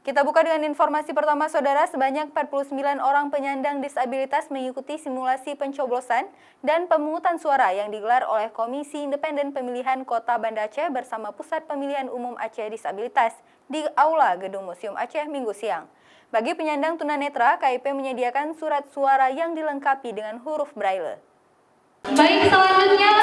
Kita buka dengan informasi pertama, Saudara. Sebanyak 49 orang penyandang disabilitas mengikuti simulasi pencoblosan dan pemungutan suara yang digelar oleh Komisi Independen Pemilihan Kota Banda Aceh bersama Pusat Pemilihan Umum Aceh Disabilitas di Aula Gedung Museum Aceh Minggu siang. Bagi penyandang tunanetra, KIP menyediakan surat suara yang dilengkapi dengan huruf Braille. Baik, selanjutnya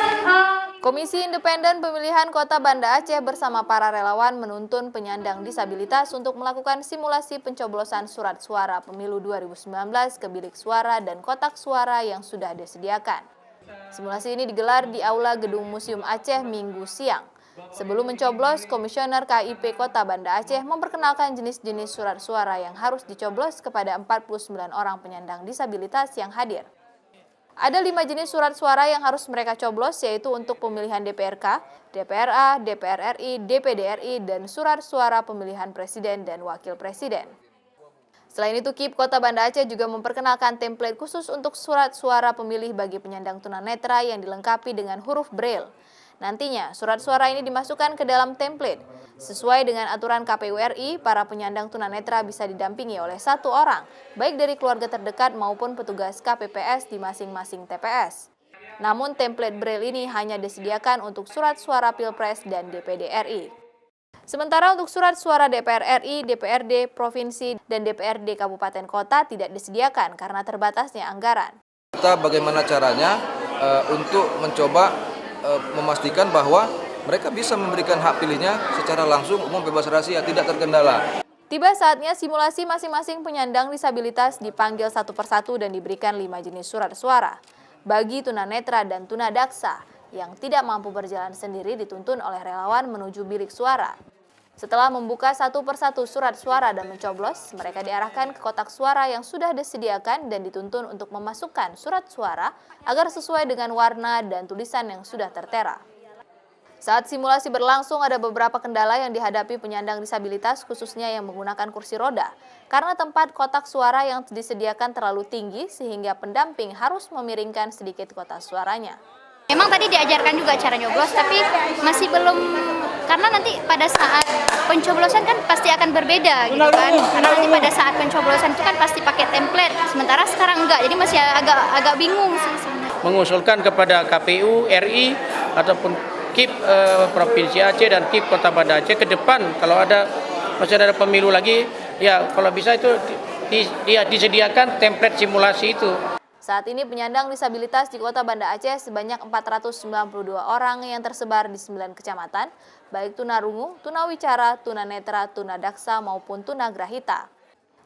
Komisi Independen Pemilihan Kota Banda Aceh bersama para relawan menuntun penyandang disabilitas untuk melakukan simulasi pencoblosan surat suara pemilu 2019 ke bilik suara dan kotak suara yang sudah disediakan. Simulasi ini digelar di Aula Gedung Museum Aceh Minggu siang. Sebelum mencoblos, Komisioner KIP Kota Banda Aceh memperkenalkan jenis-jenis surat suara yang harus dicoblos kepada 49 orang penyandang disabilitas yang hadir. Ada 5 jenis surat suara yang harus mereka coblos, yaitu untuk pemilihan DPRK, DPRA, DPR RI, DPD RI, dan surat suara pemilihan presiden dan wakil presiden. Selain itu, KIP Kota Banda Aceh juga memperkenalkan template khusus untuk surat suara pemilih bagi penyandang tunanetra yang dilengkapi dengan huruf Braille. Nantinya, surat suara ini dimasukkan ke dalam template. Sesuai dengan aturan KPU RI, para penyandang tunanetra bisa didampingi oleh 1 orang, baik dari keluarga terdekat maupun petugas KPPS di masing-masing TPS. Namun, template Braille ini hanya disediakan untuk surat suara Pilpres dan DPD RI. Sementara untuk surat suara DPR RI, DPRD, Provinsi, dan DPRD Kabupaten Kota tidak disediakan karena terbatasnya anggaran. Kita bagaimana caranya untuk mencoba memastikan bahwa mereka bisa memberikan hak pilihnya secara langsung, umum, bebas rahasia, tidak terkendala. Tiba saatnya simulasi masing-masing penyandang disabilitas dipanggil satu persatu dan diberikan 5 jenis surat suara. Bagi tunanetra dan tunadaksa yang tidak mampu berjalan sendiri dituntun oleh relawan menuju bilik suara. Setelah membuka satu persatu surat suara dan mencoblos, mereka diarahkan ke kotak suara yang sudah disediakan dan dituntun untuk memasukkan surat suara agar sesuai dengan warna dan tulisan yang sudah tertera. Saat simulasi berlangsung, ada beberapa kendala yang dihadapi penyandang disabilitas, khususnya yang menggunakan kursi roda, karena tempat kotak suara yang disediakan terlalu tinggi sehingga pendamping harus memiringkan sedikit kotak suaranya. memang tadi diajarkan juga cara nyoblos, tapi masih belum, karena nanti pada saat pencoblosan kan pasti akan berbeda gitu kan. Karena nanti pada saat pencoblosan itu kan pasti pakai template, sementara sekarang enggak, jadi masih agak bingung sih sebenarnya. Mengusulkan kepada KPU RI ataupun KIP Provinsi Aceh dan KIP Kota Banda Aceh ke depan kalau masih ada pemilu lagi, ya kalau bisa itu disediakan template simulasi itu. Saat ini penyandang disabilitas di Kota Banda Aceh sebanyak 492 orang yang tersebar di 9 kecamatan, baik tunarungu, tunawicara, tunanetra, tunadaksa maupun tunagrahita.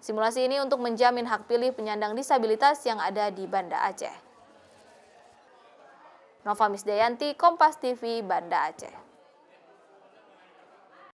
Simulasi ini untuk menjamin hak pilih penyandang disabilitas yang ada di Banda Aceh. Nova Misdayanti, Kompas TV, Banda Aceh.